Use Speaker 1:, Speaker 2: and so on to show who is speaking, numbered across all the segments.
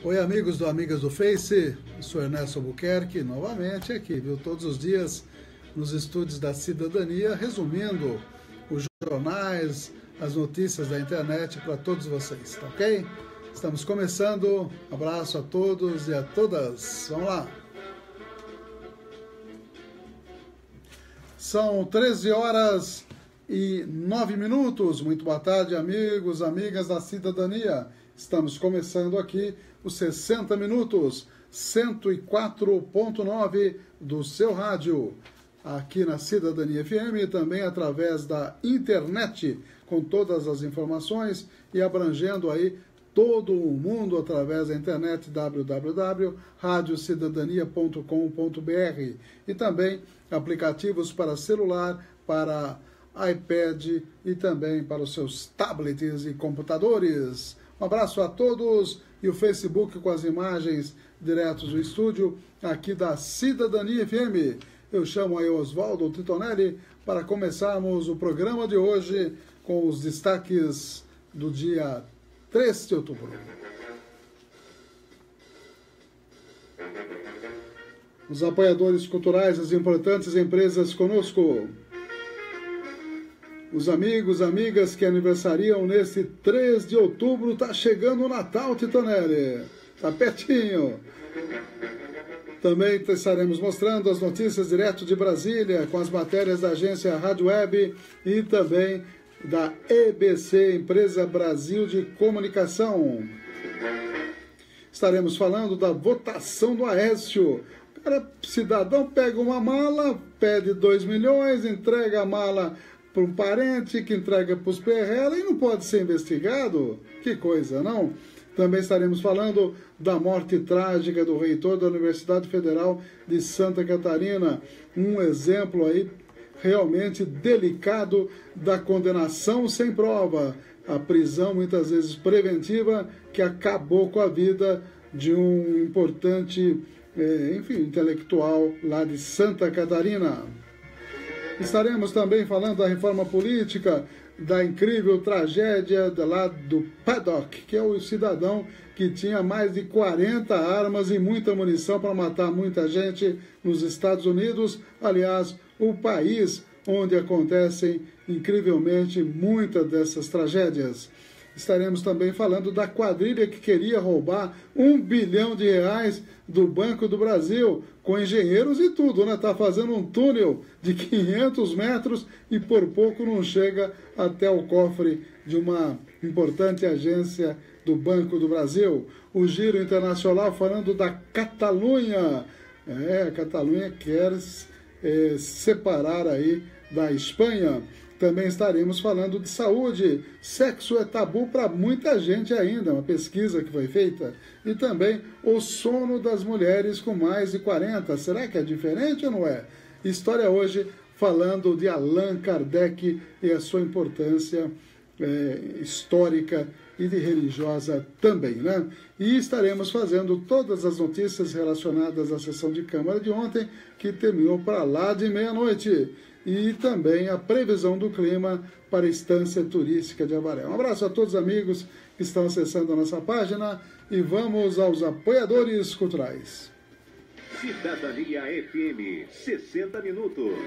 Speaker 1: Oi, amigos do Amigas do Face, eu sou Ernesto Albuquerque, novamente aqui, viu? Todos os dias nos estúdios da Cidadania, resumindo os jornais, as notícias da internet para todos vocês, tá ok? Estamos começando, abraço a todos e a todas, vamos lá! São 13 horas e 9 minutos, muito boa tarde, amigos, amigas da Cidadania. Estamos começando aqui os 60 minutos, 104.9 do seu rádio, aqui na Cidadania FM e também através da internet, com todas as informações e abrangendo aí todo o mundo através da internet, www.radiocidadania.com.br, e também aplicativos para celular, para iPad e também para os seus tablets e computadores. Um abraço a todos e o Facebook com as imagens diretos do estúdio aqui da Cidadania FM. Eu chamo aí Oswaldo Titonelli para começarmos o programa de hoje com os destaques do dia 3 de outubro. Os apoiadores culturais, as importantes empresas conosco. Os amigos, amigas que aniversariam nesse 3 de outubro, tá chegando o Natal, Titonelli. Tá pertinho. Também estaremos mostrando as notícias direto de Brasília, com as matérias da agência Rádio Web e também da EBC, Empresa Brasil de Comunicação. Estaremos falando da votação do Aécio. O cara, cidadão pega uma mala, pede 2 milhões, entrega a mala para um parente que entrega para os PRL e não pode ser investigado? Que coisa, não? Também estaremos falando da morte trágica do reitor da Universidade Federal de Santa Catarina. Um exemplo aí realmente delicado da condenação sem prova. A prisão, muitas vezes preventiva, que acabou com a vida de um importante, intelectual lá de Santa Catarina. Estaremos também falando da reforma política, da incrível tragédia lá do Paddock, que é o cidadão que tinha mais de 40 armas e muita munição para matar muita gente nos Estados Unidos. Aliás, o país onde acontecem, incrivelmente, muitas dessas tragédias. Estaremos também falando da quadrilha que queria roubar R$1 bilhão do Banco do Brasil, com engenheiros e tudo, né? Tá fazendo um túnel de 500 metros e por pouco não chega até o cofre de uma importante agência do Banco do Brasil. O Giro Internacional falando da Catalunha. A Catalunha quer separar aí da Espanha. Também estaremos falando de saúde. Sexo é tabu para muita gente ainda, uma pesquisa que foi feita. E também o sono das mulheres com mais de 40. Será que é diferente ou não é? História hoje falando de Allan Kardec e a sua importância histórica e de religiosa também, né? E estaremos fazendo todas as notícias relacionadas à sessão de Câmara de ontem, que terminou para lá de meia-noite. E também a previsão do clima para a estância turística de Avaré. Um abraço a todos os amigos que estão acessando a nossa página e vamos aos apoiadores culturais.
Speaker 2: Cidadania FM, 60 minutos.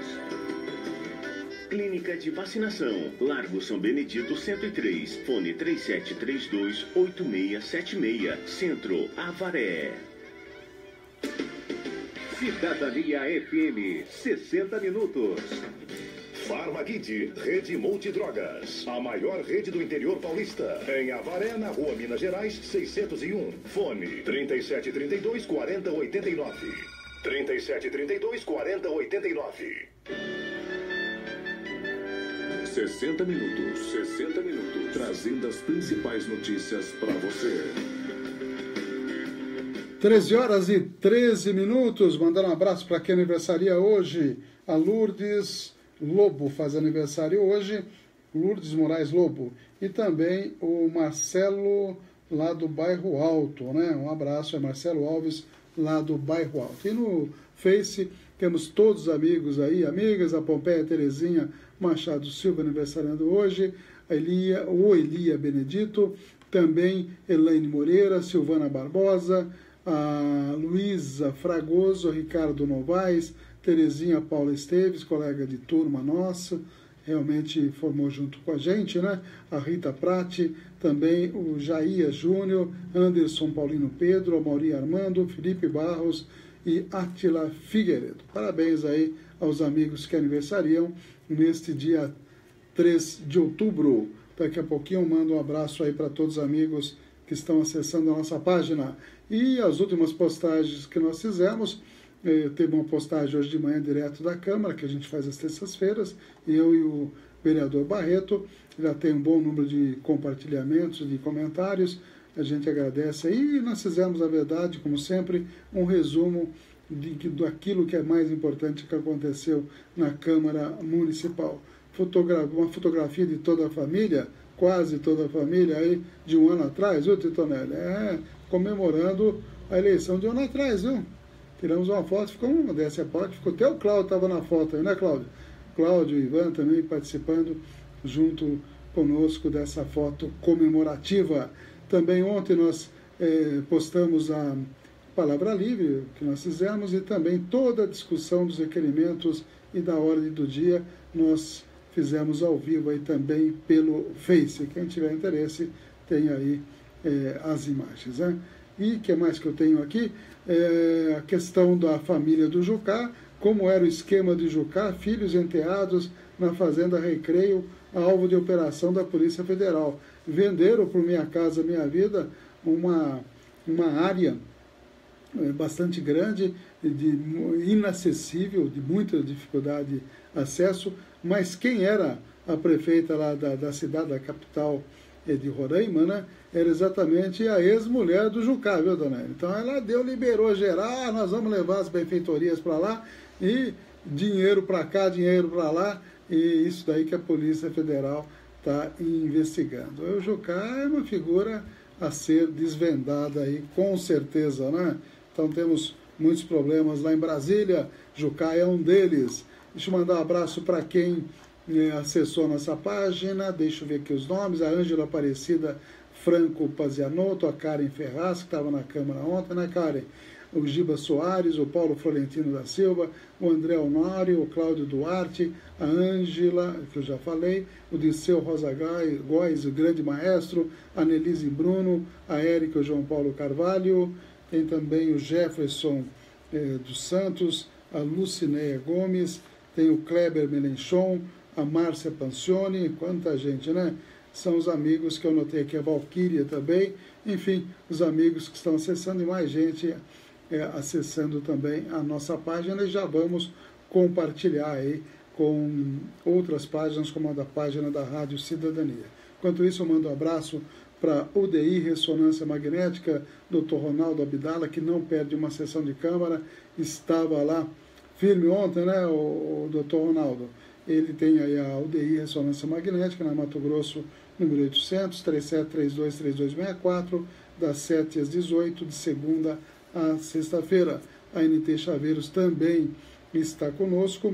Speaker 2: Clínica de Vacinação, Largo São Benedito 103, fone 3732-8676, Centro, Avaré. Cidadania FM, 60 minutos. Farmakit, Rede Multidrogas, a maior rede do interior paulista. Em Avaré, na Rua Minas Gerais, 601. Fone 3732-4089. 3732-4089. 60 minutos, 60 minutos. Trazendo as principais notícias para você.
Speaker 1: 13 horas e 13 minutos. Mandando um abraço para quem aniversaria hoje. A Lourdes Lobo faz aniversário hoje. Lourdes Moraes Lobo. E também o Marcelo, lá do Bairro Alto, né? Um abraço a Marcelo Alves, lá do Bairro Alto. E no Face temos todos os amigos aí, amigas, a Pompeia Terezinha Machado Silva aniversariando hoje, o Elia Benedito, também Elaine Moreira, Silvana Barbosa, a Luísa Fragoso, Ricardo Novaes, Terezinha Paula Esteves, colega de turma nossa, realmente formou junto com a gente, né? A Rita Prati, também o Jair Júnior, Anderson Paulino Pedro, Amauri Armando, Felipe Barros e Átila Figueiredo. Parabéns aí aos amigos que aniversariam neste dia 3 de outubro. Daqui a pouquinho eu mando um abraço aí para todos os amigos que estão acessando a nossa página. E as últimas postagens que nós fizemos, teve uma postagem hoje de manhã direto da Câmara, que a gente faz às terças-feiras, eu e o vereador Barreto, já tem um bom número de compartilhamentos, de comentários, a gente agradece aí, e nós fizemos, na verdade, como sempre, um resumo daquilo que é mais importante que aconteceu na Câmara Municipal. Uma fotografia de toda a família, quase toda a família, aí de um ano atrás, viu, Titonelli? Comemorando a eleição de um ano atrás, viu? Tiramos uma foto, ficou uma dessa parte, ficou até o Cláudio estava na foto aí, né, Cláudio? Cláudio e Ivan também participando junto conosco dessa foto comemorativa. Também ontem nós postamos a Palavra Livre, que nós fizemos, e também toda a discussão dos requerimentos e da ordem do dia, nós fizemos ao vivo aí também pelo Face. Quem tiver interesse, tem aí as imagens, né? E o que mais que eu tenho aqui? A questão da família do Jucá, como era o esquema de Jucá, filhos enteados na Fazenda Recreio, alvo de operação da Polícia Federal. Venderam por Minha Casa Minha Vida uma área bastante grande, inacessível, de muita dificuldade de acesso, mas quem era a prefeita lá da cidade, da capital de Roraima, né, era exatamente a ex-mulher do Jucá, viu, dona Ela? Então ela liberou geral, nós vamos levar as benfeitorias para lá, e dinheiro para cá, dinheiro para lá, e isso daí que a Polícia Federal está investigando. O Jucá é uma figura a ser desvendada aí, com certeza, né? Então temos muitos problemas lá em Brasília, Jucá é um deles. Deixa eu mandar um abraço para quem acessou a nossa página, deixa eu ver aqui os nomes, a Ângela Aparecida Franco Pazianotto, a Karen Ferraz, que estava na Câmara ontem, né, Karen? O Giba Soares, o Paulo Florentino da Silva, o André Honório, o Cláudio Duarte, a Ângela, que eu já falei, o Disseu Rosa Góes, o grande maestro, a Nelise Bruno, a Érica, o João Paulo Carvalho, tem também o Jefferson dos Santos, a Lucinéia Gomes, tem o Kleber Melenchon, a Márcia Pancioni, quanta gente, né? São os amigos que eu notei aqui, a Valquíria também, enfim, os amigos que estão acessando e mais gente acessando também a nossa página, e já vamos compartilhar aí com outras páginas, como a da página da Rádio Cidadania. Enquanto isso, eu mando um abraço para UDI Ressonância Magnética, Dr. Ronaldo Abdala, que não perde uma sessão de Câmara, estava lá firme ontem, né, o Dr. Ronaldo? Ele tem aí a UDI Ressonância Magnética, na Mato Grosso, número 800, 3732-3264, das 7 às 18, de segunda a sexta-feira. A NT Chaveiros também está conosco,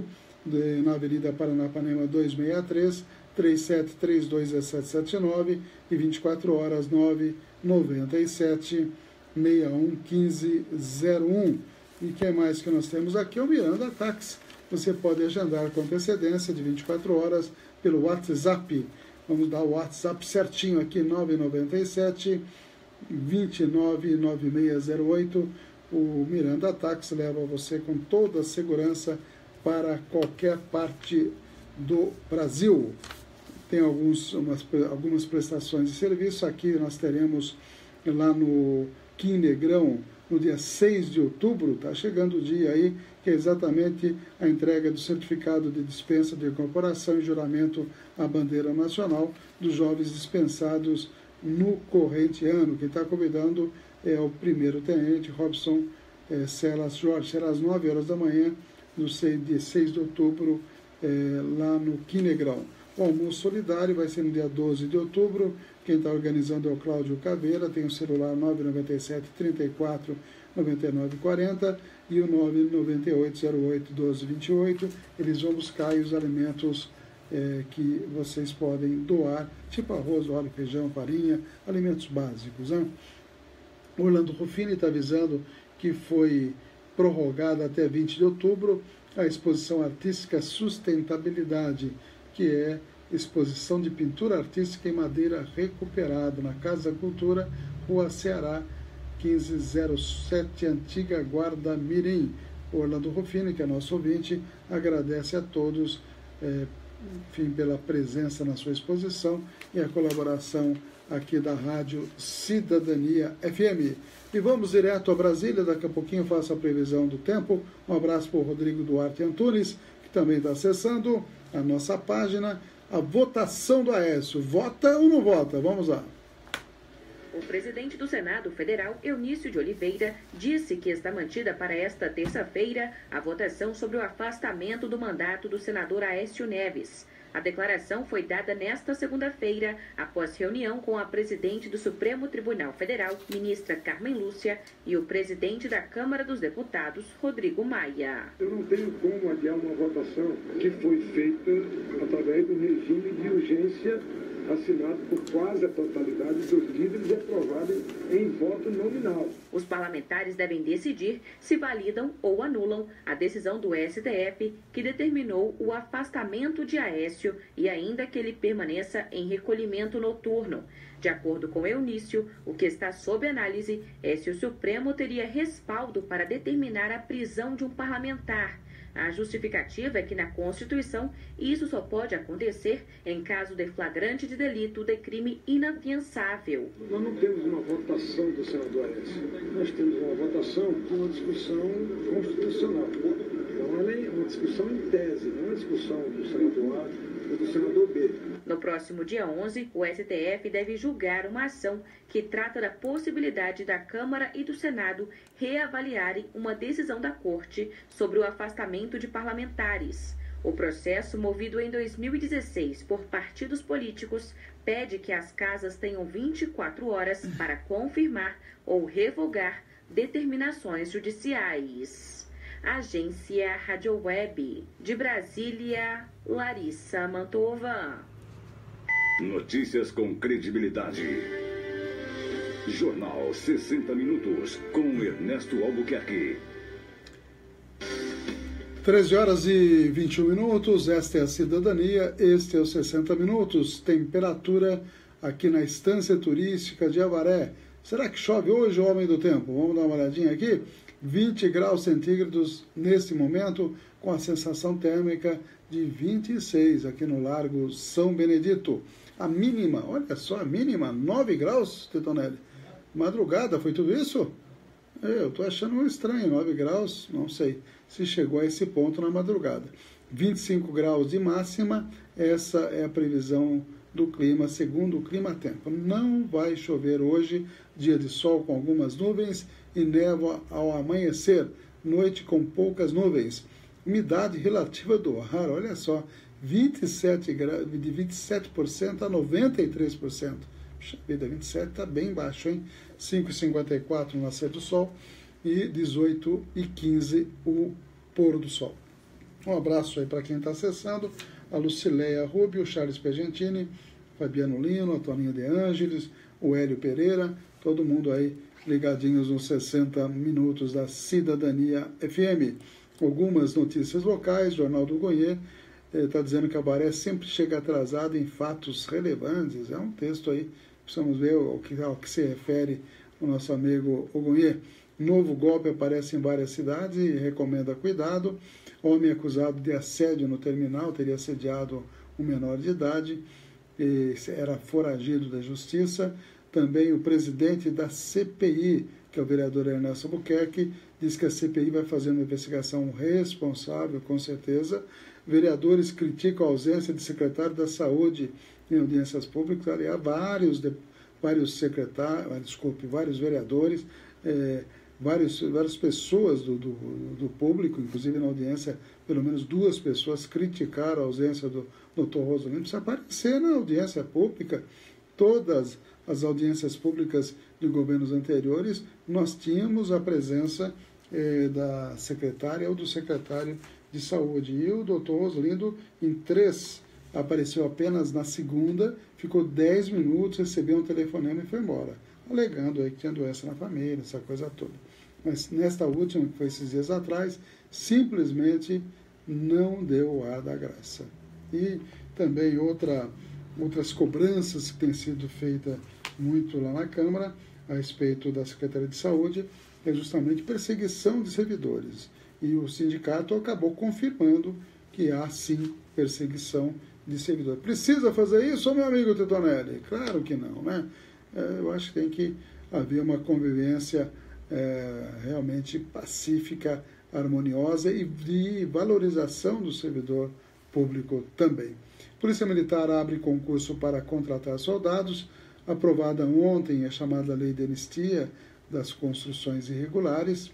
Speaker 1: na Avenida Paranapanema 263, 3732-1779 e 24 horas 997 61 1501. E o que mais que nós temos aqui? O Miranda Táxi. Você pode agendar com antecedência de 24 horas pelo WhatsApp. Vamos dar o WhatsApp certinho aqui, 997 299608. O Miranda Táxi leva você com toda a segurança para qualquer parte do Brasil. Tem algumas prestações de serviço. Aqui nós teremos lá no Quim Negrão, no dia 6 de outubro, está chegando o dia aí, que é exatamente a entrega do certificado de dispensa de incorporação e juramento à bandeira nacional dos jovens dispensados no corrente ano. Quem está convidando é o primeiro-tenente Robson Celas Jorge. Será às 9 horas da manhã, no dia 6 de outubro, lá no Quim Negrão. O almoço solidário vai ser no dia 12 de outubro. Quem está organizando é o Cláudio Caveira, tem o celular 997 34 99 40 e o 998 08 12 28. Eles vão buscar os alimentos que vocês podem doar, tipo arroz, óleo, feijão, farinha, alimentos básicos, né? Orlando Ruffini está avisando que foi prorrogada até 20 de outubro a exposição artística Sustentabilidade, que é exposição de pintura artística em madeira recuperada na Casa da Cultura, Rua Ceará, 1507, Antiga Guarda Mirim. Orlando Ruffini, que é nosso ouvinte, agradece a todos pela presença na sua exposição e a colaboração aqui da Rádio Cidadania FM. E vamos direto a Brasília, daqui a pouquinho eu faço a previsão do tempo. Um abraço para o Rodrigo Duarte Antunes, que também está acessando a nossa página. A votação do Aécio, vota ou não vota? Vamos lá.
Speaker 3: O presidente do Senado Federal, Eunício de Oliveira, disse que está mantida para esta terça-feira a votação sobre o afastamento do mandato do senador Aécio Neves. A declaração foi dada nesta segunda-feira, após reunião com a presidente do Supremo Tribunal Federal, ministra Carmen Lúcia, e o presidente da Câmara dos Deputados, Rodrigo Maia.
Speaker 4: Eu não tenho como adiar uma votação que foi feita através do regime de urgência assinado por quase a totalidade dos líderes e aprovado em voto nominal.
Speaker 3: Os parlamentares devem decidir se validam ou anulam a decisão do STF, que determinou o afastamento de Aécio e ainda que ele permaneça em recolhimento noturno. De acordo com Eunício, o que está sob análise é se o Supremo teria respaldo para determinar a prisão de um parlamentar. A justificativa é que na Constituição isso só pode acontecer em caso de flagrante de delito de crime inafiançável.
Speaker 4: Nós não temos uma votação do senador Aécio, nós temos uma votação de uma discussão constitucional. Então ela é uma discussão em tese, não é uma discussão do senador A ou do senador B.
Speaker 3: No próximo dia 11, o STF deve julgar uma ação que trata da possibilidade da Câmara e do Senado reavaliarem uma decisão da Corte sobre o afastamento de parlamentares. O processo, movido em 2016 por partidos políticos, pede que as casas tenham 24 horas para confirmar ou revogar determinações judiciais. Agência Rádio Web de Brasília, Larissa Mantova.
Speaker 2: Notícias com credibilidade. Jornal 60 Minutos, com Ernesto Albuquerque.
Speaker 1: 13 horas e 21 minutos, esta é a Cidadania, este é o 60 Minutos. Temperatura aqui na Estância Turística de Avaré. Será que chove hoje, homem do tempo? Vamos dar uma olhadinha aqui. 20 graus centígrados neste momento, com a sensação térmica de 26 aqui no Largo São Benedito. A mínima, olha só, a mínima, 9 graus, Tetonelli. Madrugada, foi tudo isso? Eu estou achando estranho, 9 graus, não sei se chegou a esse ponto na madrugada. 25 graus de máxima, essa é a previsão do clima, segundo o Climatempo. Não vai chover hoje, dia de sol com algumas nuvens e névoa ao amanhecer, noite com poucas nuvens. Umidade relativa do ar, olha só, 27 graus, de 27% a 93%. Puxa vida, 27 está bem baixo, hein? 5h54 no nascer do sol e 18h15 o pôr do sol. Um abraço aí para quem está acessando, a Lucileia Rubio, o Charles Pergentini, Fabiano Lino, a Toninha de Ângeles, o Hélio Pereira, todo mundo aí ligadinhos nos 60 Minutos da Cidadania FM. Algumas notícias locais, Jornal do Goiê está dizendo que a Avaré sempre chega atrasada em fatos relevantes. É um texto aí, precisamos ver ao que se refere o nosso amigo Ogunhê. Novo golpe aparece em várias cidades e recomenda cuidado. Homem acusado de assédio no terminal, teria assediado um menor de idade, e era foragido da justiça. Também o presidente da CPI, que é o vereador Ernesto Albuquerque, diz que a CPI vai fazer uma investigação responsável, com certeza. Vereadores criticam a ausência de secretário da Saúde em audiências públicas. Aliás, vários vereadores, várias pessoas do público, inclusive na audiência, pelo menos 2 pessoas criticaram a ausência do Dr. Rosolino. Precisa aparecer na audiência pública. Todas as audiências públicas de governos anteriores, nós tínhamos a presença da secretária ou do secretário de Saúde. E o doutor Roslindo, em 3 apareceu apenas na segunda, ficou 10 minutos, recebeu um telefonema e foi embora, alegando aí que tinha doença na família, essa coisa toda. Mas nesta última, que foi esses dias atrás, simplesmente não deu o ar da graça. E também outras cobranças que têm sido feitas muito lá na Câmara, a respeito da Secretaria de Saúde, é justamente perseguição de servidores. E o sindicato acabou confirmando que há, sim, perseguição de servidores. Precisa fazer isso, meu amigo Titonelli? Claro que não, né? Eu acho que tem que haver uma convivência realmente pacífica, harmoniosa e de valorização do servidor público também. Polícia Militar abre concurso para contratar soldados. Aprovada ontem a chamada Lei de Anistia das Construções Irregulares.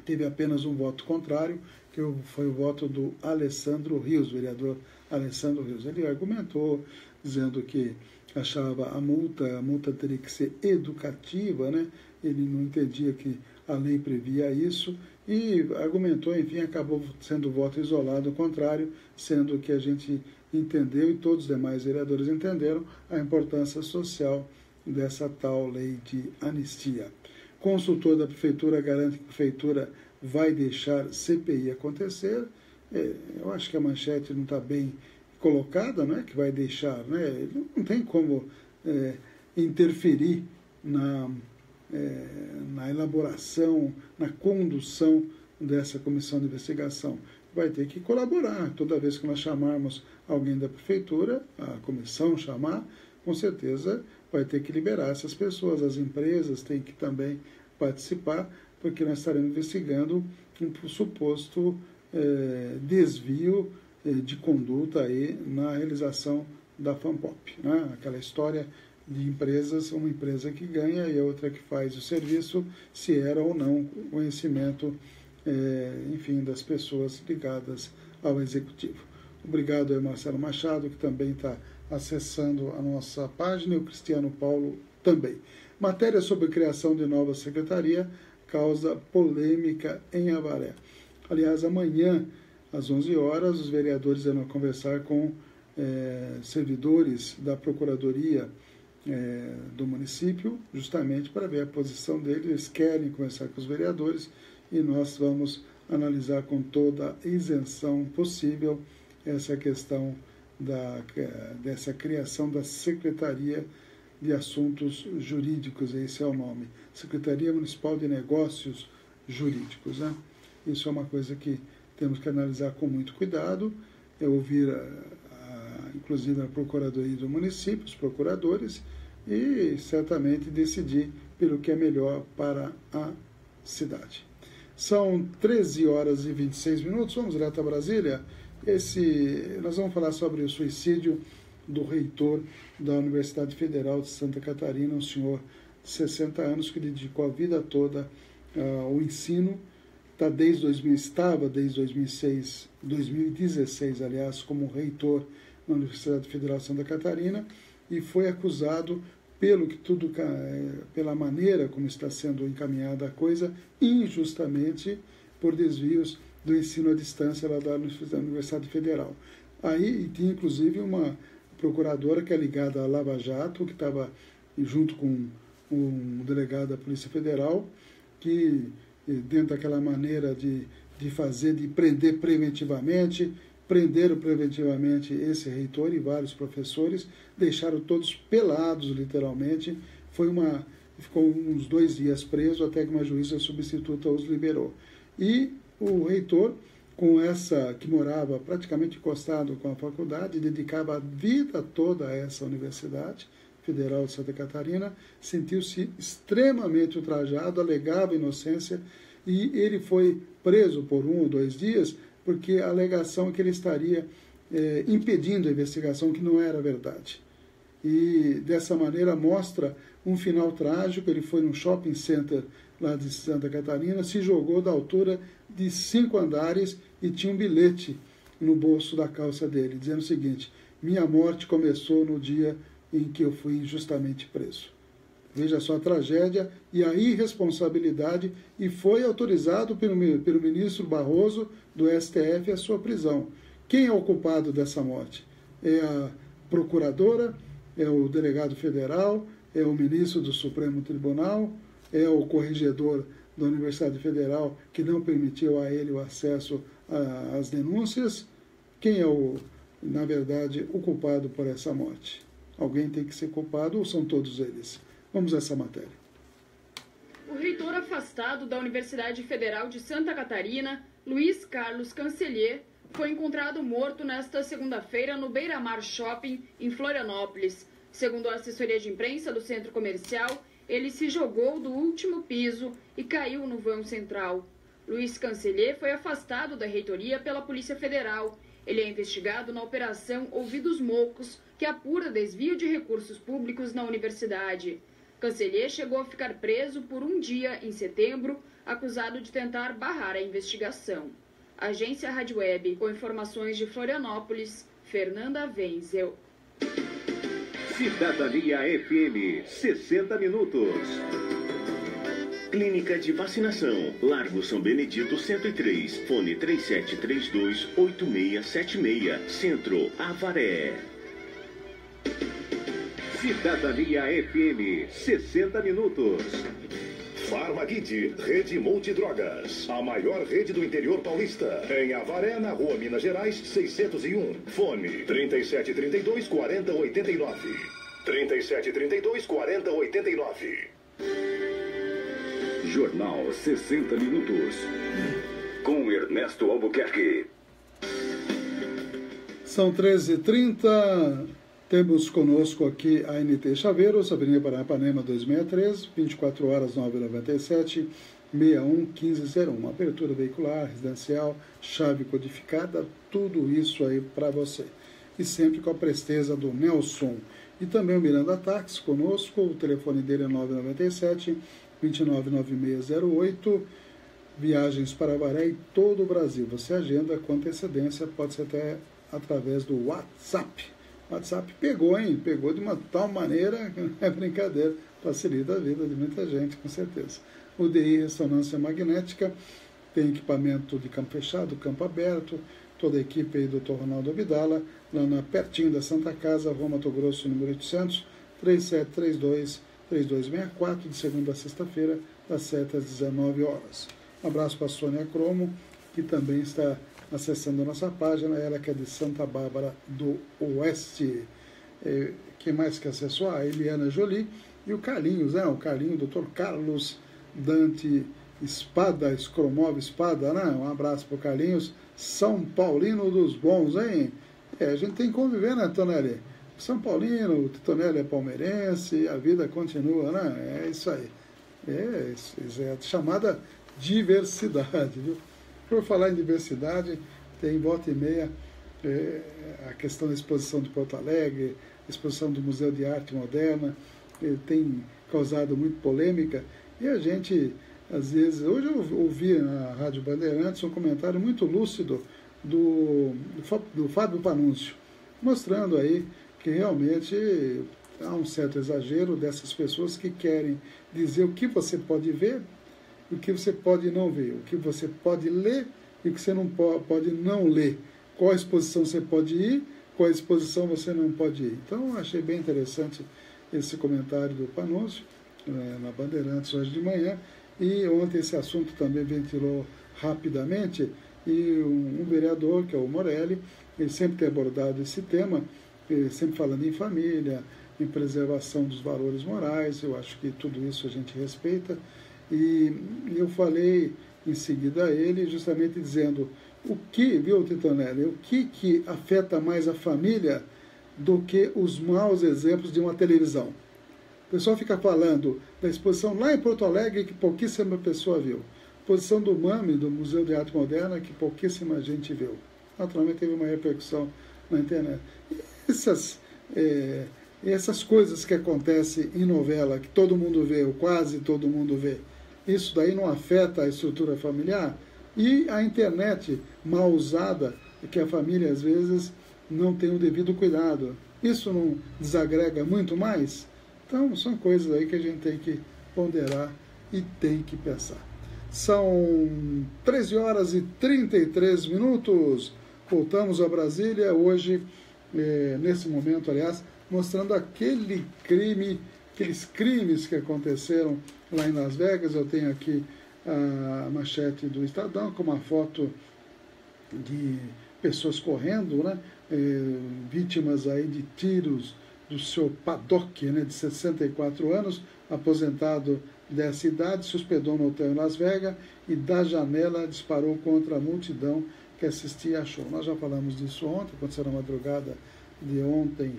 Speaker 1: Teve apenas um voto contrário, que foi o voto do Alessandro Rios, vereador Alessandro Rios. Ele argumentou, dizendo que achava a multa teria que ser educativa, né? Ele não entendia que a lei previa isso e argumentou, enfim, acabou sendo voto isolado, ao contrário, sendo que a gente entendeu e todos os demais vereadores entenderam a importância social dessa tal lei de anistia. Consultor da Prefeitura garante que a Prefeitura vai deixar CPI acontecer. Eu acho que a manchete não está bem colocada, não é que vai deixar, né? Não tem como interferir na elaboração, na condução dessa comissão de investigação. Vai ter que colaborar. Toda vez que nós chamarmos alguém da Prefeitura, a comissão chamar, com certeza vai ter que liberar essas pessoas. As empresas têm que também participar, porque nós estaremos investigando um suposto desvio de conduta aí na realização da FANPOP, né? Aquela história de empresas, uma empresa que ganha e a outra que faz o serviço, se era ou não conhecimento, enfim, das pessoas ligadas ao Executivo. Obrigado ao Marcelo Machado, que também está acessando a nossa página, e o Cristiano Paulo também. Matéria sobre criação de nova secretaria causa polêmica em Avaré. Aliás, amanhã, às 11 horas, os vereadores irão conversar com servidores da Procuradoria do município, justamente para ver a posição deles. Eles querem conversar com os vereadores e nós vamos analisar com toda a isenção possível essa questão dessa criação da Secretaria de Assuntos Jurídicos, esse é o nome, Secretaria Municipal de Negócios Jurídicos, né? Isso é uma coisa que temos que analisar com muito cuidado, ouvir inclusive a Procuradoria do município, os procuradores, e certamente decidir pelo que é melhor para a cidade. São 13 horas e 26 minutos, vamos direto a Brasília. Nós vamos falar sobre o suicídio do reitor da Universidade Federal de Santa Catarina, um senhor de 60 anos que dedicou a vida toda ao ensino, estava desde 2016, aliás, como reitor na Universidade Federal de Santa Catarina, e foi acusado pela maneira como está sendo encaminhada a coisa, injustamente por desvios do ensino à distância lá da Universidade Federal. Aí tinha inclusive uma procuradora que é ligada à Lava Jato, que estava junto com um delegado da Polícia Federal, que dentro daquela maneira de prender preventivamente, prenderam preventivamente esse reitor e vários professores, deixaram todos pelados, literalmente. Ficou uns 2 dias preso até que uma juíza substituta os liberou. E o reitor, que morava praticamente encostado com a faculdade, dedicava a vida toda a essa Universidade Federal de Santa Catarina, sentiu-se extremamente ultrajado, alegava inocência, e ele foi preso por 1 ou 2 dias, porque a alegação é que ele estaria impedindo a investigação, que não era verdade. E dessa maneira mostra um final trágico. Ele foi num shopping center lá de Santa Catarina, se jogou da altura de 5 andares e tinha um bilhete no bolso da calça dele, dizendo o seguinte: minha morte começou no dia em que eu fui injustamente preso. Veja só a tragédia e a irresponsabilidade, e foi autorizado pelo ministro Barroso do STF a sua prisão. Quem é o culpado dessa morte? é a procuradora, é o delegado federal, é o ministro do Supremo Tribunal, é o corregedor da Universidade Federal que não permitiu a ele o acesso às denúncias. Quem é, na verdade, o culpado por essa morte? Alguém tem que ser culpado ou são todos eles? Vamos a essa matéria.
Speaker 5: O reitor afastado da Universidade Federal de Santa Catarina, Luiz Carlos Cancellier, foi encontrado morto nesta segunda-feira no Beira-Mar Shopping, em Florianópolis. Segundo a assessoria de imprensa do centro comercial, ele se jogou do último piso e caiu no vão central. Luiz Cancellier foi afastado da reitoria pela Polícia Federal. Ele é investigado na Operação Ouvidos Moucos, que apura desvio de recursos públicos na universidade. Cancellier chegou a ficar preso por um dia em setembro, acusado de tentar barrar a investigação. Agência Rádio Web, com informações de Florianópolis, Fernanda Wenzel.
Speaker 2: Cidadania FM, 60 minutos. Clínica de Vacinação, Largo São Benedito 103, fone 3732-8676, Centro, Avaré. Cidadania FM, 60 minutos. Farmakit, Rede Multidrogas, a maior rede do interior paulista. Em Avaré, na Rua Minas Gerais, 601. Fone 3732-4089. 3732-4089. Jornal 60 Minutos. Com Ernesto Albuquerque.
Speaker 1: São 13h30. Temos conosco aqui a NT Chaveiros, Avenida Paranapanema 263, 24 horas 997, 611501. Abertura veicular, residencial, chave codificada, tudo isso aí para você. E sempre com a presteza do Nelson. E também o Miranda Táxi conosco, o telefone dele é 997 299608. Viagens para Avaré e todo o Brasil. Você agenda com antecedência, pode ser até através do WhatsApp. O WhatsApp pegou, hein? Pegou de uma tal maneira, que não é brincadeira, facilita a vida de muita gente, com certeza. O DI Ressonância Magnética, tem equipamento de campo fechado, campo aberto, toda a equipe aí do Dr. Ronaldo Abdala, lá pertinho da Santa Casa, Rua Mato Grosso, número 800, 3732-3264, de segunda a sexta-feira, das 7 às 19 horas. Um abraço para a Sônia Cromo, que também está acessando a nossa página, ela que é de Santa Bárbara do Oeste. Quem mais que acessou? A Eliana Jolie e o Carlinhos, né? O Carlinhos, o Dr. Carlos Dante Espada, Escromov Espada, né? Um abraço para o Carlinhos, São Paulino dos bons, hein? A gente tem que conviver, né, Tonelli? São Paulino, o Tonelli é palmeirense, a vida continua, né? É isso aí. É a chamada diversidade, viu? Por falar em diversidade, tem volta e meia a questão da exposição de Porto Alegre, a exposição do Museu de Arte Moderna, tem causado muito polêmica, e a gente, às vezes, hoje eu ouvi na Rádio Bandeirantes um comentário muito lúcido do Fábio Panúncio, mostrando aí que realmente há um certo exagero dessas pessoas que querem dizer o que você pode ver, o que você pode não ver, o que você pode ler e o que você não pode não ler. Qual exposição você pode ir, qual exposição você não pode ir. Então, achei bem interessante esse comentário do Panúncio, na Bandeirantes hoje de manhã, e ontem esse assunto também ventilou rapidamente, e um vereador, que é o Morelli, ele sempre tem abordado esse tema, sempre falando em família, em preservação dos valores morais. Eu acho que tudo isso a gente respeita. E eu falei em seguida a ele, justamente dizendo o que, viu, Titonelli, o que afeta mais a família do que os maus exemplos de uma televisão. O pessoal fica falando da exposição lá em Porto Alegre que pouquíssima pessoa viu. Exposição do MAME, do Museu de Arte Moderna, que pouquíssima gente viu. Naturalmente teve uma repercussão na internet. Essas coisas que acontecem em novela, que todo mundo vê, ou quase todo mundo vê, isso daí não afeta a estrutura familiar? E a internet mal usada, que a família às vezes não tem o devido cuidado, isso não desagrega muito mais? Então são coisas aí que a gente tem que ponderar e tem que pensar. São 13 horas e 33 minutos. Voltamos a Brasília. Hoje nesse momento, aliás, mostrando aqueles crimes que aconteceram lá em Las Vegas. Eu tenho aqui a manchete do Estadão com uma foto de pessoas correndo, né? Vítimas aí de tiros do seu Paddock, né, de 64 anos, aposentado dessa idade, se hospedou no hotel em Las Vegas e da janela disparou contra a multidão que assistia a show. Nós já falamos disso ontem, aconteceu na madrugada de ontem,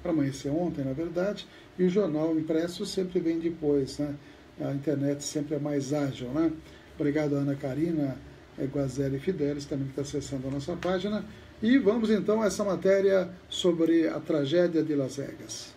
Speaker 1: para amanhecer ontem, na verdade, e o jornal impresso sempre vem depois, né? A internet sempre é mais ágil, né? Obrigado a Ana Karina Guazelli Fidelis, também que está acessando a nossa página. E vamos então a essa matéria sobre a tragédia de Las Vegas.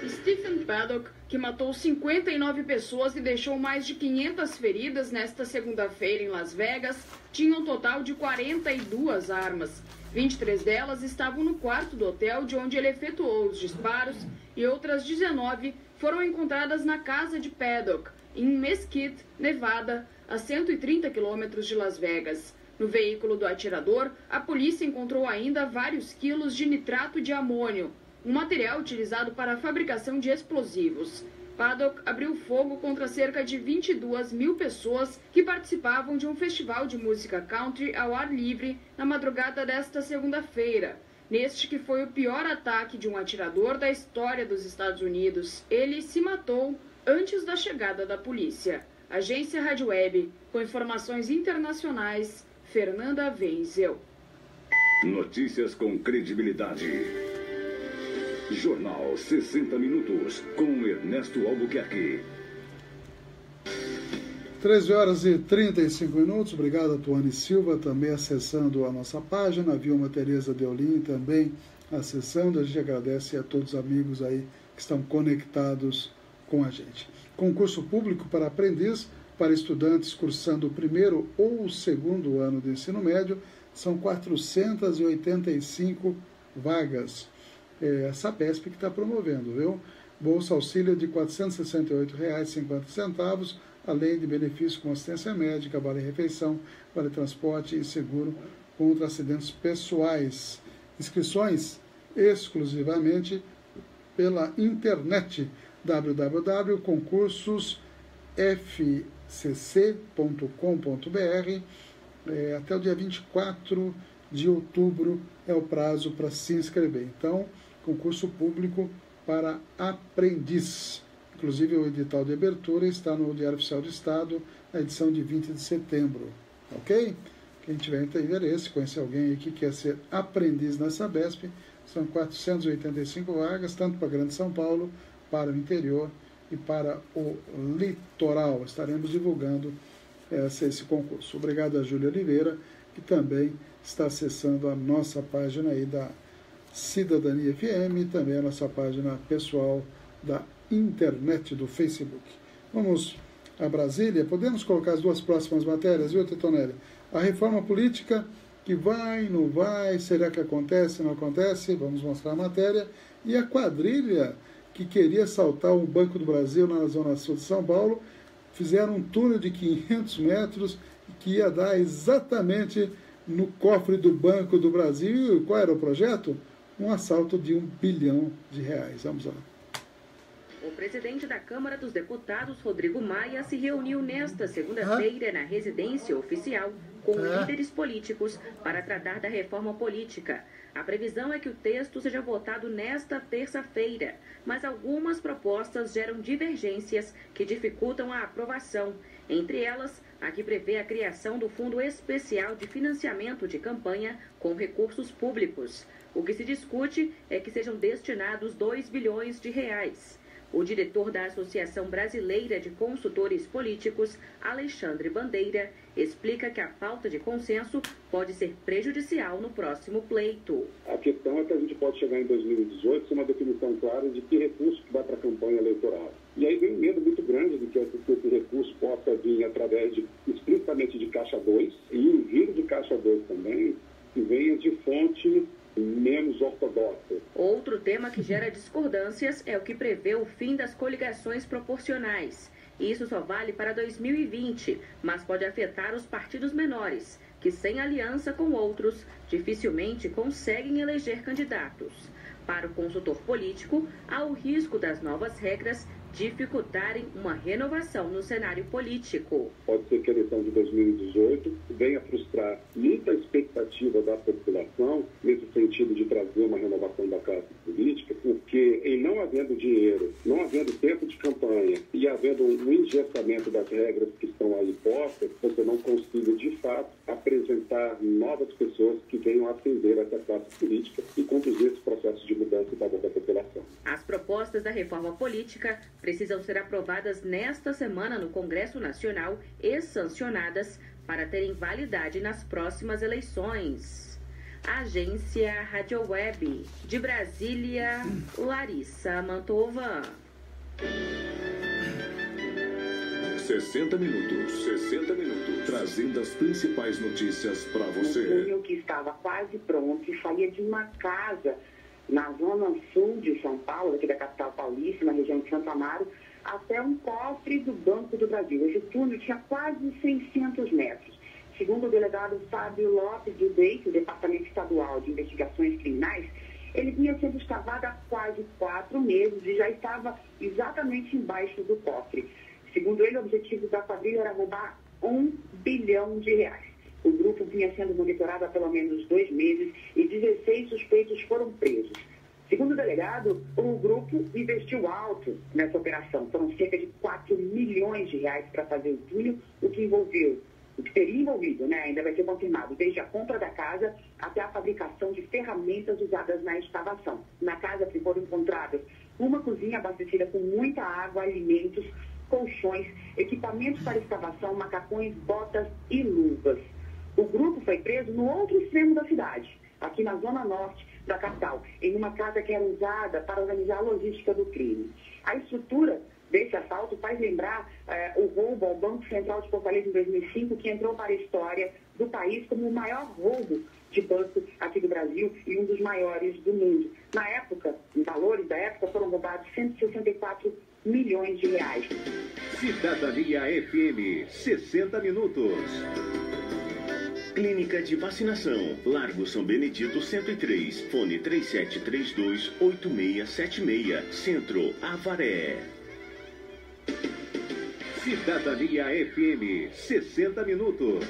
Speaker 5: Stephen Paddock, que matou 59 pessoas e deixou mais de 500 feridas nesta segunda-feira em Las Vegas, tinha um total de 42 armas. 23 delas estavam no quarto do hotel de onde ele efetuou os disparos e outras 19 foram encontradas na casa de Paddock, em Mesquite, Nevada, a 130 quilômetros de Las Vegas. No veículo do atirador, a polícia encontrou ainda vários quilos de nitrato de amônio, um material utilizado para a fabricação de explosivos. Paddock abriu fogo contra cerca de 22 mil pessoas que participavam de um festival de música country ao ar livre na madrugada desta segunda-feira, neste que foi o pior ataque de um atirador da história dos Estados Unidos. Ele se matou antes da chegada da polícia. Agência Rádio Web, com informações internacionais, Fernanda Wenzel.
Speaker 2: Notícias com credibilidade. Jornal 60 Minutos, com Ernesto Albuquerque.
Speaker 1: 13 horas e 35 minutos. Obrigado a Tuane Silva, também acessando a nossa página. A Vilma Tereza Deolim também acessando. A gente agradece a todos os amigos aí que estão conectados com a gente. Concurso público para aprendiz para estudantes cursando o primeiro ou o segundo ano do ensino médio. São 485 vagas. A Sabesp que está promovendo, viu? Bolsa auxílio de R$ 468,50, além de benefícios com assistência médica, vale refeição, vale transporte e seguro contra acidentes pessoais. Inscrições exclusivamente pela internet, www.concursosfcc.com.br. Até o dia 24 de outubro é o prazo para se inscrever. Então, concurso público para aprendiz. Inclusive, o edital de abertura está no Diário Oficial do Estado, na edição de 20 de setembro. Ok? Quem tiver interesse, conhecer alguém aí que quer ser aprendiz na Sabesp, são 485 vagas, tanto para a Grande São Paulo, para o interior e para o litoral. Estaremos divulgando esse concurso. Obrigado a Júlia Oliveira, que também está acessando a nossa página aí da Cidadania FM e também a nossa página pessoal da internet do Facebook. Vamos a Brasília. Podemos colocar as duas próximas matérias, viu, Titonelli? A reforma política, que vai, não vai, será que acontece, não acontece? Vamos mostrar a matéria. E a quadrilha que queria assaltar o Banco do Brasil na Zona Sul de São Paulo, fizeram um túnel de 500 metros que ia dar exatamente no cofre do Banco do Brasil. E qual era o projeto? Um assalto de R$1 bilhão. Vamos lá.
Speaker 3: O presidente da Câmara dos Deputados, Rodrigo Maia, se reuniu nesta segunda-feira na residência oficial com líderes políticos para tratar da reforma política. A previsão é que o texto seja votado nesta terça-feira, mas algumas propostas geram divergências que dificultam a aprovação. Entre elas, a que prevê a criação do Fundo Especial de Financiamento de Campanha com recursos públicos. O que se discute é que sejam destinados R$2 bilhões. O diretor da Associação Brasileira de Consultores Políticos, Alexandre Bandeira, explica que a falta de consenso pode ser prejudicial no próximo pleito.
Speaker 6: A questão é que a gente pode chegar em 2018 com uma definição clara de que recurso que vai para a campanha eleitoral. E aí vem um medo muito grande de que esse recurso possa vir através explicitamente de Caixa 2 e um giro de Caixa 2 também, que venha de fonte menos ortodoxa.
Speaker 3: Outro tema que gera discordâncias é o que prevê o fim das coligações proporcionais. Isso só vale para 2020, mas pode afetar os partidos menores. que, sem aliança com outros, dificilmente conseguem eleger candidatos. Para o consultor político, há o risco das novas regras dificultarem uma renovação no cenário político.
Speaker 6: Pode ser que a eleição de 2018 venha frustrar muita expectativa da população nesse sentido de trazer uma renovação da classe política, porque em não havendo dinheiro, não havendo tempo de campanha e havendo um engessamento das regras que estão aí postas, você não consiga de fato apresentar novas pessoas que venham atender essa classe política e conduzir esse processo de mudança em favor da população.
Speaker 3: As propostas da reforma política precisam ser aprovadas nesta semana no Congresso Nacional e sancionadas para terem validade nas próximas eleições. Agência Rádio Web. De Brasília, Larissa Mantova.
Speaker 2: 60 minutos. 60 minutos. Trazendo as principais notícias para você.
Speaker 7: Um túnel que estava quase pronto e saía de uma casa na zona sul de São Paulo, aqui da capital paulista, na região de Santo Amaro, até um cofre do Banco do Brasil. Esse túnel tinha quase 600 metros. Segundo o delegado Fábio Lopes de Deite, do Departamento Estadual de Investigações Criminais, ele vinha sendo escavado há quase 4 meses e já estava exatamente embaixo do cofre. Segundo ele, o objetivo da quadrilha era roubar R$1 bilhão. O grupo vinha sendo monitorado há pelo menos 2 meses e 16 suspeitos foram presos. Segundo o delegado, o grupo investiu alto nessa operação. Foram cerca de R$4 milhões para fazer o túnel, o que teria envolvido, ainda vai ser confirmado, desde a compra da casa até a fabricação de ferramentas usadas na escavação. Na casa foram encontradas uma cozinha abastecida com muita água, alimentos, colchões, equipamentos para escavação, macacões, botas e luvas. O grupo foi preso no outro extremo da cidade, aqui na zona norte da capital, em uma casa que era usada para organizar a logística do crime. A estrutura desse assalto faz lembrar o roubo ao Banco Central de Fortaleza em 2005, que entrou para a história do país como o maior roubo de banco aqui do Brasil e um dos maiores do mundo. Na época, em valores da época, foram roubados R$164 milhões.
Speaker 2: Cidadania FM, 60 minutos. Clínica de Vacinação, Largo São Benedito 103, fone 3732-8676, Centro, Avaré. Cidadania FM, 60 minutos.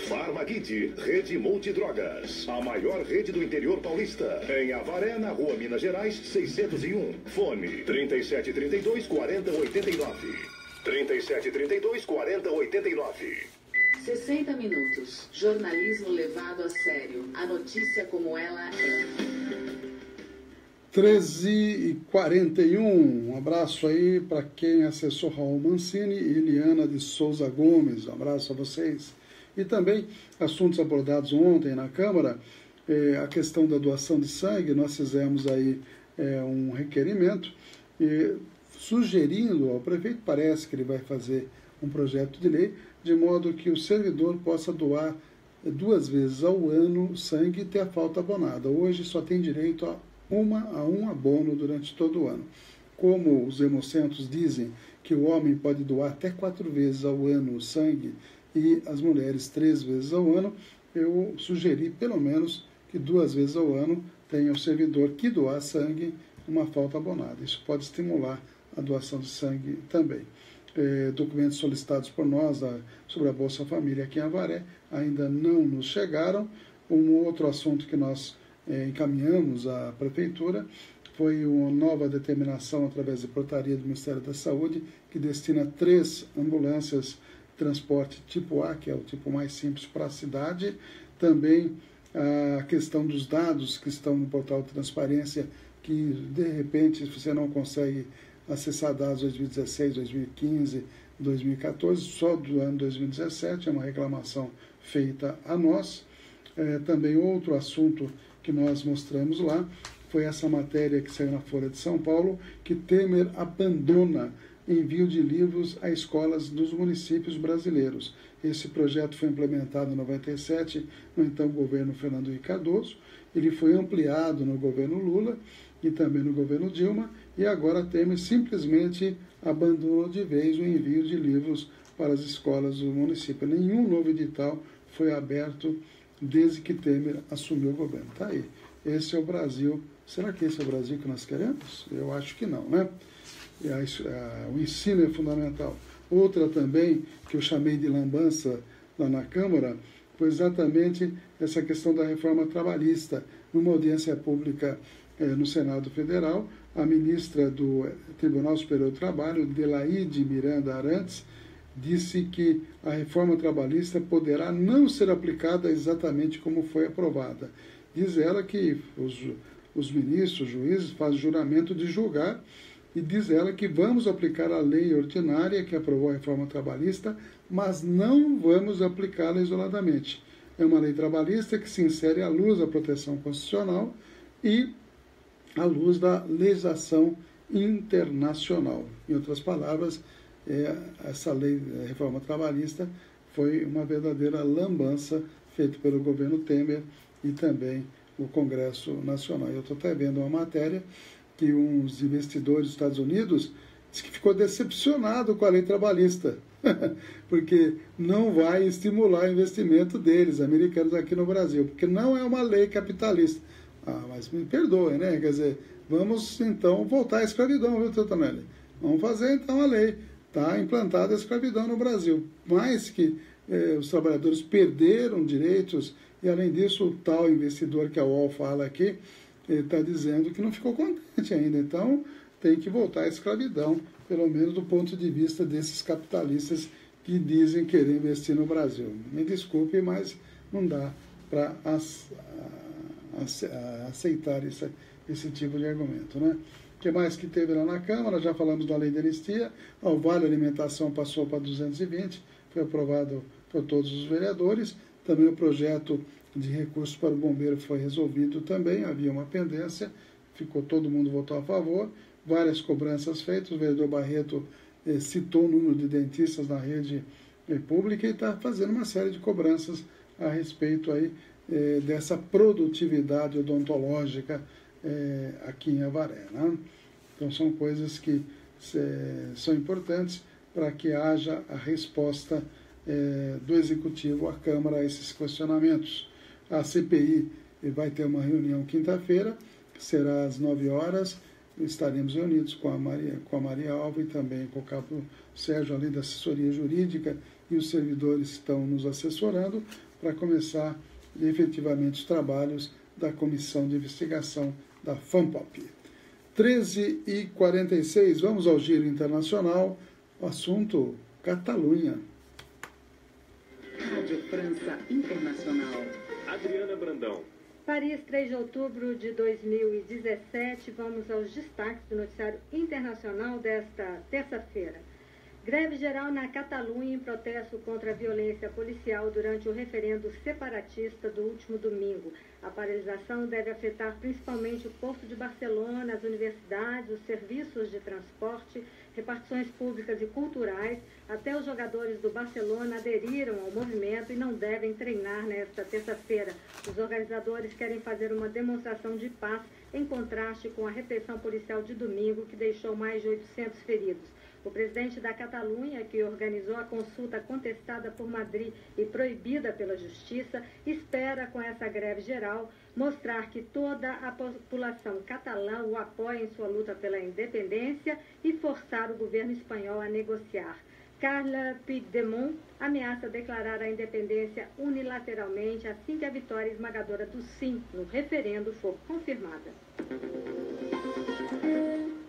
Speaker 2: Farmakit, Rede Multidrogas, a maior rede do interior paulista. Em Avaré, na Rua Minas Gerais, 601. Fone 3732-4089. 3732-4089.
Speaker 8: 60 minutos. Jornalismo levado a sério. A notícia como ela é.
Speaker 1: 13h41. Um abraço aí para quem acessou Raul Mancini e Eliana de Souza Gomes. Um abraço a vocês. E também assuntos abordados ontem na Câmara, a questão da doação de sangue. Nós fizemos aí um requerimento sugerindo ao prefeito, parece que ele vai fazer um projeto de lei, de modo que o servidor possa doar 2 vezes ao ano sangue e ter a falta abonada. Hoje só tem direito a um abono durante todo o ano. Como os hemocentros dizem que o homem pode doar até 4 vezes ao ano o sangue e as mulheres 3 vezes ao ano, eu sugeri pelo menos que 2 vezes ao ano tenha o servidor que doar sangue uma falta abonada. Isso pode estimular a doação de sangue também. Documentos solicitados por nós sobre a Bolsa Família aqui em Avaré ainda não nos chegaram. Um outro assunto que nós encaminhamos à Prefeitura foi uma nova determinação através de portaria do Ministério da Saúde que destina 3 ambulâncias de transporte tipo A, que é o tipo mais simples para a cidade. Também a questão dos dados que estão no portal de transparência, que de repente você não consegue acessar dados 2016, 2015, 2014, só do ano 2017, é uma reclamação feita a nós. Também outro assunto que nós mostramos lá foi essa matéria que saiu na Folha de São Paulo, que Temer abandona envio de livros a escolas dos municípios brasileiros. Esse projeto foi implementado em 97, no então governo Fernando Henrique Cardoso. Ele foi ampliado no governo Lula e também no governo Dilma, e agora Temer simplesmente abandonou de vez o envio de livros para as escolas do município. Nenhum novo edital foi aberto desde que Temer assumiu o governo. Tá aí. Esse é o Brasil. Será que esse é o Brasil que nós queremos? Eu acho que não, né? O ensino é fundamental. Outra também, que eu chamei de lambança lá na Câmara, foi exatamente essa questão da reforma trabalhista. Numa audiência pública no Senado Federal, a ministra do Tribunal Superior do Trabalho, Delaide Miranda Arantes, disse que a reforma trabalhista poderá não ser aplicada exatamente como foi aprovada. Diz ela que os ministros, os juízes, fazem juramento de julgar, e diz ela que vamos aplicar a lei ordinária que aprovou a reforma trabalhista, mas não vamos aplicá-la isoladamente. É uma lei trabalhista que se insere à luz da proteção constitucional e à luz da legislação internacional. Em outras palavras, essa lei da reforma trabalhista foi uma verdadeira lambança feita pelo governo Temer e também o Congresso Nacional. Eu estou até vendo uma matéria que uns investidores dos Estados Unidos diz que ficou decepcionado com a lei trabalhista, porque não vai estimular o investimento deles, americanos, aqui no Brasil, porque não é uma lei capitalista. Mas me perdoem, né? Quer dizer, vamos então voltar à escravidão, viu, Tonelli? Vamos fazer então a lei. Está implantada a escravidão no Brasil. Mais que os trabalhadores perderam direitos, e além disso, o tal investidor que a UOL fala aqui, está dizendo que não ficou contente ainda. Então, tem que voltar à escravidão, pelo menos do ponto de vista desses capitalistas que dizem querer investir no Brasil. Me desculpe, mas não dá para aceitar esse tipo de argumento, né? O que mais que teve lá na Câmara? Já falamos da lei de anistia. O Vale Alimentação passou para 220, foi aprovado por todos os vereadores. Também o projeto de recursos para o bombeiro foi resolvido também, havia uma pendência, todo mundo votou a favor, várias cobranças feitas, o vereador Barreto citou o número de dentistas na rede pública e está fazendo uma série de cobranças a respeito aí, dessa produtividade odontológica aqui em Avaré, né? Então são coisas que são importantes para que haja a resposta do Executivo à Câmara a esses questionamentos. A CPI vai ter uma reunião quinta-feira, que será às 9 horas, estaremos reunidos com a Maria Alva e também com o Cabo Sérgio, além da assessoria jurídica, e os servidores estão nos assessorando para começar efetivamente os trabalhos da Comissão de Investigação da FANPOP. 13h46, vamos ao giro internacional, o assunto Catalunha.
Speaker 8: Rádio França Internacional.
Speaker 2: Adriana Brandão.
Speaker 9: Paris, 3 de outubro de 2017. Vamos aos destaques do noticiário internacional desta terça-feira. Greve geral na Catalunha em protesto contra a violência policial durante o referendo separatista do último domingo. A paralisação deve afetar principalmente o Porto de Barcelona, as universidades, os serviços de transporte, repartições públicas e culturais. Até os jogadores do Barcelona aderiram ao movimento e não devem treinar nesta terça-feira. Os organizadores querem fazer uma demonstração de paz em contraste com a repressão policial de domingo, que deixou mais de 800 feridos. O presidente da Catalunha, que organizou a consulta contestada por Madrid e proibida pela Justiça, espera, com essa greve geral, mostrar que toda a população catalã o apoia em sua luta pela independência e forçar o governo espanhol a negociar. Carla Puigdemont ameaça declarar a independência unilateralmente assim que a vitória esmagadora do sim no referendo for confirmada.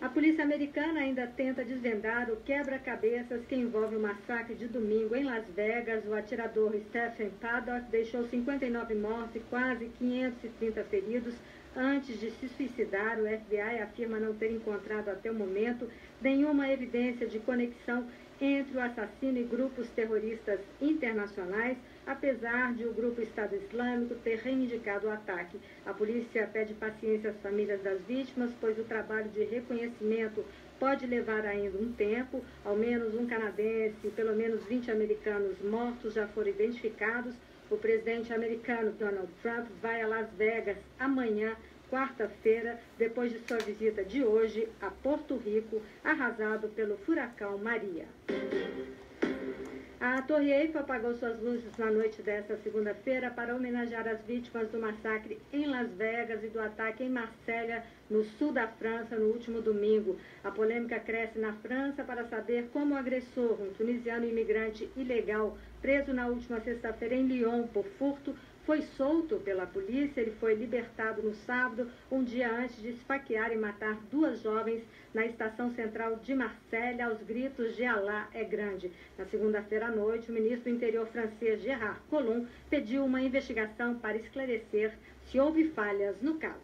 Speaker 9: A polícia americana ainda tenta desvendar o quebra-cabeças que envolve o massacre de domingo em Las Vegas. O atirador Stephen Paddock deixou 59 mortos e quase 530 feridos antes de se suicidar. O FBI afirma não ter encontrado até o momento nenhuma evidência de conexão entre o assassino e grupos terroristas internacionais, apesar de o grupo Estado Islâmico ter reivindicado o ataque. A polícia pede paciência às famílias das vítimas, pois o trabalho de reconhecimento pode levar ainda um tempo. Ao menos um canadense e pelo menos 20 americanos mortos já foram identificados. O presidente americano Donald Trump vai a Las Vegas amanhã, quarta-feira, depois de sua visita de hoje a Porto Rico, arrasado pelo furacão Maria. A Torre Eiffel apagou suas luzes na noite desta segunda-feira para homenagear as vítimas do massacre em Las Vegas e do ataque em Marselha, no sul da França, no último domingo. A polêmica cresce na França para saber como o agressor, um tunisiano imigrante ilegal, preso na última sexta-feira em Lyon por furto, foi solto pela polícia. Ele foi libertado no sábado, um dia antes de esfaquear e matar 2 jovens na estação central de Marselha, aos gritos de Alá é grande. Na segunda-feira à noite, o ministro do Interior francês, Gérard Collomb, pediu uma investigação para esclarecer se houve falhas no caso.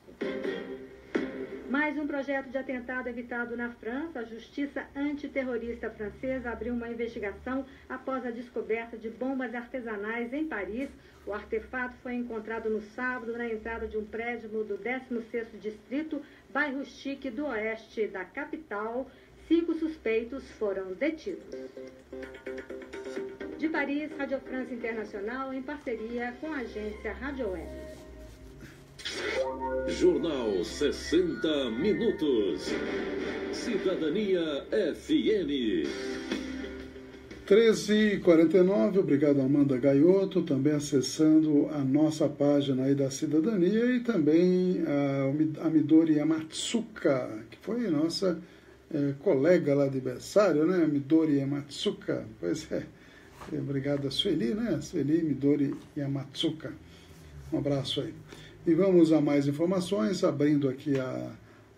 Speaker 9: Mais um projeto de atentado evitado na França. A Justiça Antiterrorista Francesa abriu uma investigação após a descoberta de bombas artesanais em Paris. O artefato foi encontrado no sábado na entrada de um prédio do 16º Distrito, bairro Chique do oeste da capital. 5 suspeitos foram detidos. De Paris, Rádio France Internacional, em parceria com a agência Rádio Web.
Speaker 10: Jornal 60 Minutos. Cidadania FM.
Speaker 1: 13h49, obrigado Amanda Gaioto, também acessando a nossa página aí da Cidadania, e também a Midori Yamatsuka, que foi nossa colega lá de berçário, né? Midori Yamatsuka, pois é, obrigado a Sueli, né? Sueli Midori Yamatsuka, um abraço aí. E vamos a mais informações, abrindo aqui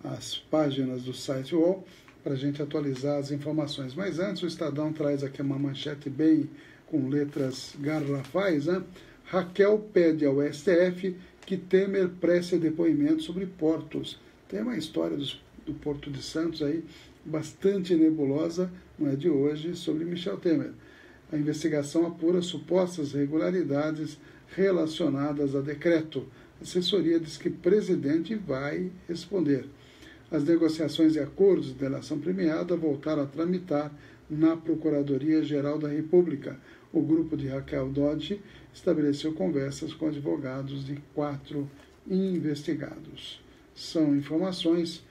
Speaker 1: as páginas do site UOL, para a gente atualizar as informações. Mas antes, o Estadão traz aqui uma manchete bem com letras garrafais, né? Raquel pede ao STF que Temer preste depoimento sobre portos. Tem uma história do Porto de Santos aí, bastante nebulosa, não é de hoje, sobre Michel Temer. A investigação apura supostas irregularidades relacionadas a decreto. A assessoria diz que o presidente vai responder. As negociações e acordos de delação premiada voltaram a tramitar na Procuradoria-Geral da República. O grupo de Raquel Dodge estabeleceu conversas com advogados de 4 investigados. São informações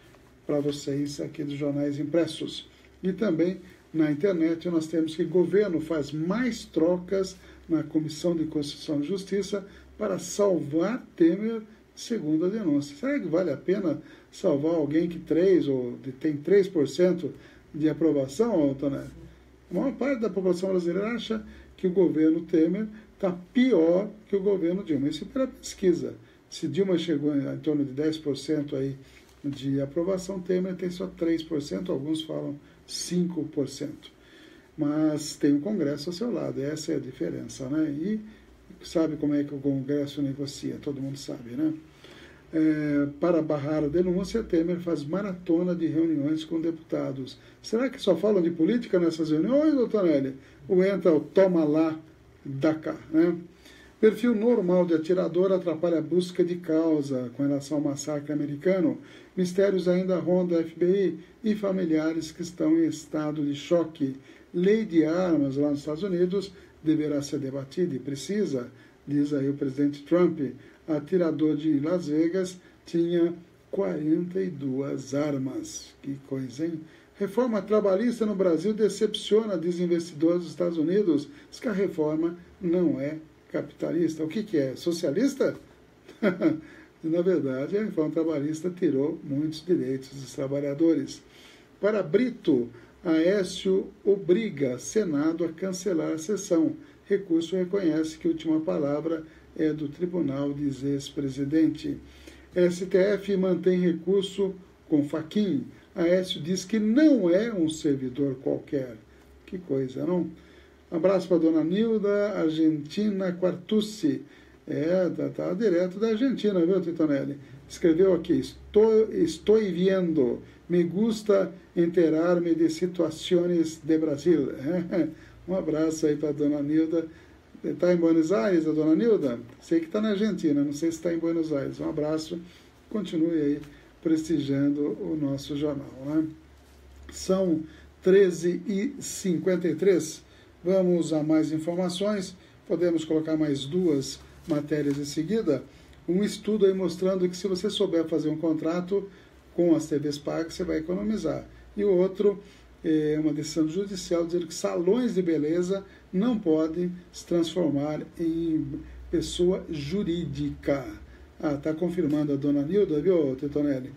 Speaker 1: para vocês aqui dos jornais impressos. E também na internet nós temos que o governo faz mais trocas na Comissão de Constituição e Justiça para salvar Temer, segundo a denúncia. Será que vale a pena salvar alguém que tem 3% de aprovação, Antonelli? A maior parte da população brasileira acha que o governo Temer está pior que o governo Dilma. Isso é pela pesquisa. Se Dilma chegou em torno de 10% aí de aprovação, Temer tem só 3%, alguns falam 5%. Mas tem um Congresso ao seu lado, essa é a diferença, né? E sabe como é que o Congresso negocia, todo mundo sabe, né? Para barrar a denúncia, Temer faz maratona de reuniões com deputados. Será que só falam de política nessas reuniões, doutor Nelly? Ou entra o toma lá, dá cá, né? Perfil normal de atirador atrapalha a busca de causa com relação ao massacre americano. Mistérios ainda rondam a FBI e familiares que estão em estado de choque. Lei de armas lá nos Estados Unidos deverá ser debatida e precisa, diz aí o presidente Trump. Atirador de Las Vegas tinha 42 armas. Que coisa, hein? Reforma trabalhista no Brasil decepciona, diz investidores dos Estados Unidos. Diz que a reforma não é capitalista. O que é? Socialista? Na verdade, a reforma trabalhista tirou muitos direitos dos trabalhadores. Para Brito, Aécio obriga Senado a cancelar a sessão. Recurso reconhece que a última palavra é do tribunal, diz ex-presidente. STF mantém recurso com Fachin. Aécio diz que não é um servidor qualquer. Que coisa, não? Abraço para a dona Nilda, Argentina Quartucci. Tá direto da Argentina, viu, Titonelli? Escreveu aqui, estou viendo, me gusta enterarme de situações de Brasil. Um abraço aí para a dona Nilda. Está em Buenos Aires, a dona Nilda? Sei que está na Argentina, não sei se está em Buenos Aires. Um abraço, continue aí prestigiando o nosso jornal, né? São 13h53. Vamos a mais informações. Podemos colocar mais 2 matérias em seguida. Um estudo aí mostrando que se você souber fazer um contrato com as TVs pagas, você vai economizar. E o outro, uma decisão judicial dizendo que salões de beleza não podem se transformar em pessoa jurídica. Está confirmando a dona Nilda, viu, Titonelli?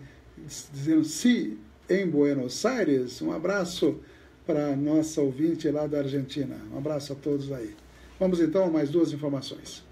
Speaker 1: Dizendo sim em Buenos Aires. Um abraço para a nossa ouvinte lá da Argentina. Um abraço a todos aí. Vamos então a mais duas informações.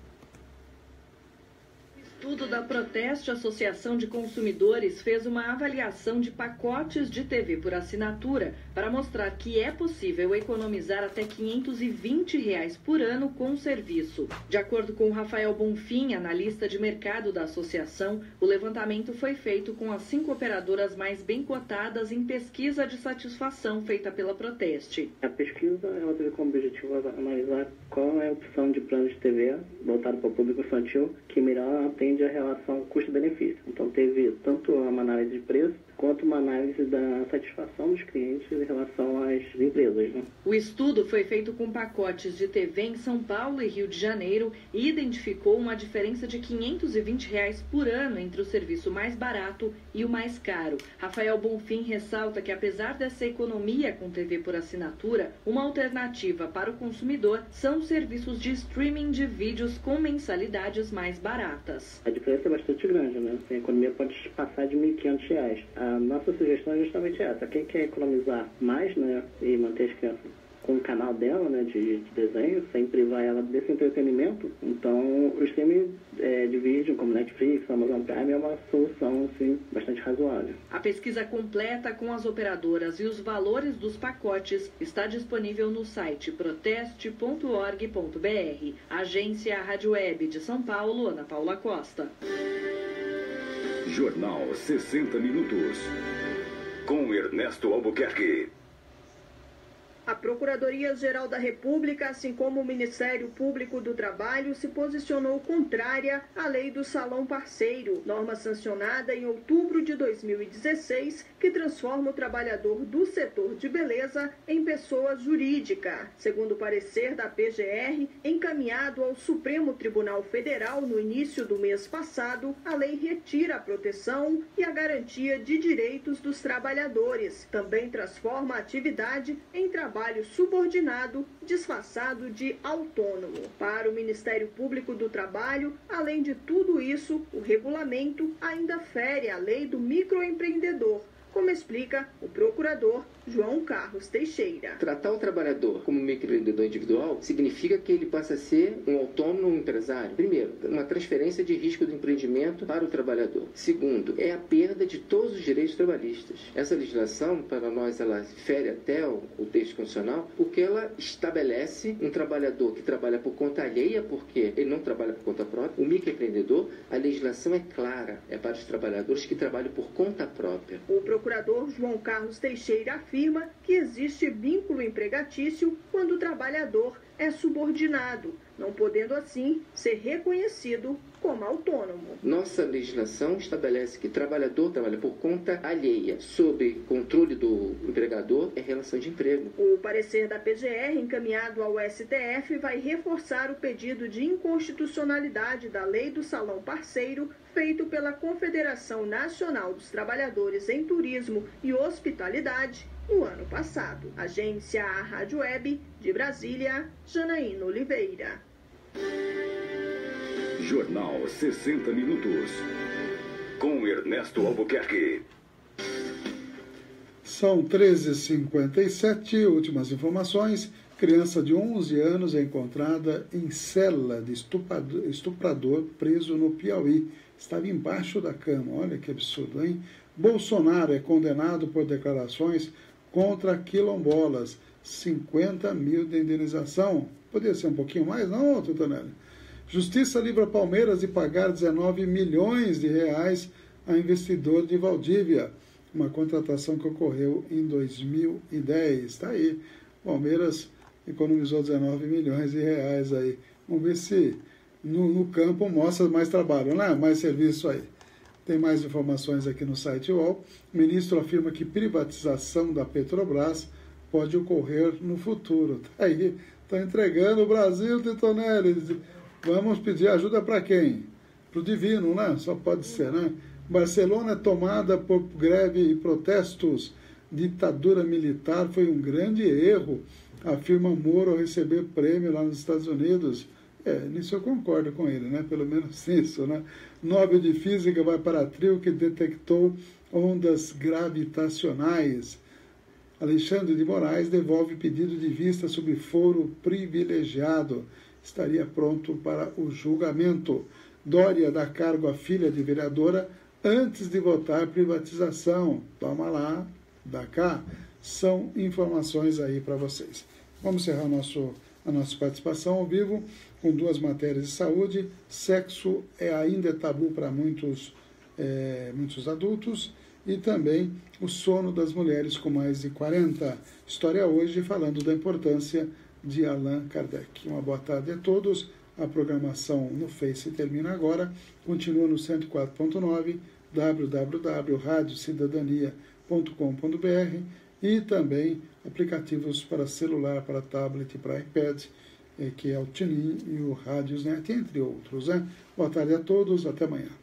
Speaker 11: Estudo da Proteste Associação de Consumidores fez uma avaliação de pacotes de TV por assinatura para mostrar que é possível economizar até R$ 520 por ano com o serviço. De acordo com Rafael Bonfim, analista de mercado da associação, o levantamento foi feito com as 5 operadoras mais bem cotadas em pesquisa de satisfação feita pela Proteste.
Speaker 12: A pesquisa ela teve como objetivo analisar qual é a opção de plano de TV voltado para o público infantil que melhor atende a relação custo-benefício. Então teve tanto uma análise de preço quanto uma análise da satisfação dos clientes em relação às empresas. Né?
Speaker 11: O estudo foi feito com pacotes de TV em São Paulo e Rio de Janeiro e identificou uma diferença de R$ 520 por ano entre o serviço mais barato e o mais caro. Rafael Bonfim ressalta que, apesar dessa economia com TV por assinatura, uma alternativa para o consumidor são os serviços de streaming de vídeos com mensalidades mais baratas.
Speaker 12: A diferença é bastante grande, né? A economia pode passar de R$ 1.500. A nossa sugestão é justamente essa. Quem quer economizar mais, né, e manter as crianças com o canal dela, né, de desenho, sem privar ela desse entretenimento, então o streaming de vídeo, como Netflix, Amazon Prime, é uma solução, assim, bastante razoável.
Speaker 11: A pesquisa completa com as operadoras e os valores dos pacotes está disponível no site proteste.org.br. Agência Rádio Web de São Paulo, Ana Paula Costa.
Speaker 2: Jornal 60 Minutos, com Ernesto Albuquerque.
Speaker 13: A Procuradoria-Geral da República, assim como o Ministério Público do Trabalho, se posicionou contrária à Lei do Salão Parceiro, norma sancionada em outubro de 2016, que transforma o trabalhador do setor de beleza em pessoa jurídica. Segundo o parecer da PGR, encaminhado ao Supremo Tribunal Federal no início do mês passado, a lei retira a proteção e a garantia de direitos dos trabalhadores. Também transforma a atividade em trabalho subordinado, disfarçado de autônomo. Para o Ministério Público do Trabalho, além de tudo isso, o regulamento ainda fere a lei do microempreendedor, como explica o procurador João Carlos Teixeira.
Speaker 14: Tratar o trabalhador como microempreendedor individual significa que ele passa a ser um autônomo, um empresário. Primeiro, uma transferência de risco do empreendimento para o trabalhador. Segundo, é a perda de todos os direitos trabalhistas. Essa legislação, para nós, ela fere até o texto constitucional, porque ela estabelece um trabalhador que trabalha por conta alheia, porque ele não trabalha por conta própria. O microempreendedor, a legislação é clara, é para os trabalhadores que trabalham por conta própria.
Speaker 13: O procurador João Carlos Teixeira afirma que existe vínculo empregatício quando o trabalhador é subordinado, não podendo assim ser reconhecido como autônomo.
Speaker 14: Nossa legislação estabelece que trabalhador trabalha por conta alheia, sob controle do empregador, é relação de emprego.
Speaker 13: O parecer da PGR, encaminhado ao STF, vai reforçar o pedido de inconstitucionalidade da Lei do Salão Parceiro, feito pela Confederação Nacional dos Trabalhadores em Turismo e Hospitalidade no ano passado. Agência Rádio Web de Brasília, Janaína Oliveira.
Speaker 2: Jornal 60 Minutos, com Ernesto Albuquerque.
Speaker 1: São 13h57, últimas informações. Criança de 11 anos é encontrada em cela de estuprador preso no Piauí. Estava embaixo da cama. Olha que absurdo, hein? Bolsonaro é condenado por declarações contra quilombolas. 50 mil de indenização. Poderia ser um pouquinho mais, não, Tutanelli? Justiça livra Palmeiras de pagar 19 milhões de reais a investidor de Valdívia. Uma contratação que ocorreu em 2010. Está aí. Palmeiras economizou 19 milhões de reais aí. Vamos ver se no campo mostra mais trabalho, né? Mais serviço aí. Tem mais informações aqui no site UOL. O ministro afirma que privatização da Petrobras pode ocorrer no futuro. Tá aí. Está entregando o Brasil, Titonelli. Vamos pedir ajuda para quem? Para o divino, né? Só pode ser, né? Barcelona é tomada por greve e protestos. ditadura militar foi um grande erro, afirma Moro ao receber prêmio lá nos Estados Unidos. Nisso eu concordo com ele, né? Pelo menos isso, né? Nobel de Física vai para a trio que detectou ondas gravitacionais. Alexandre de Moraes devolve pedido de vista sobre foro privilegiado. Estaria pronto para o julgamento. Dória dá cargo à filha de vereadora antes de votar privatização. Toma lá, dá cá. São informações aí para vocês. Vamos encerrar a nossa participação ao vivo com duas matérias de saúde. Sexo ainda é tabu para muitos adultos. E também o sono das mulheres com mais de 40. História hoje falando da importância de Allan Kardec. Uma boa tarde a todos. A programação no Face termina agora. Continua no 104.9, www.radiocidadania.com.br e também aplicativos para celular, para tablet e para iPad, que é o TuneIn e o Radiosnet, entre outros. Boa tarde a todos. Até amanhã.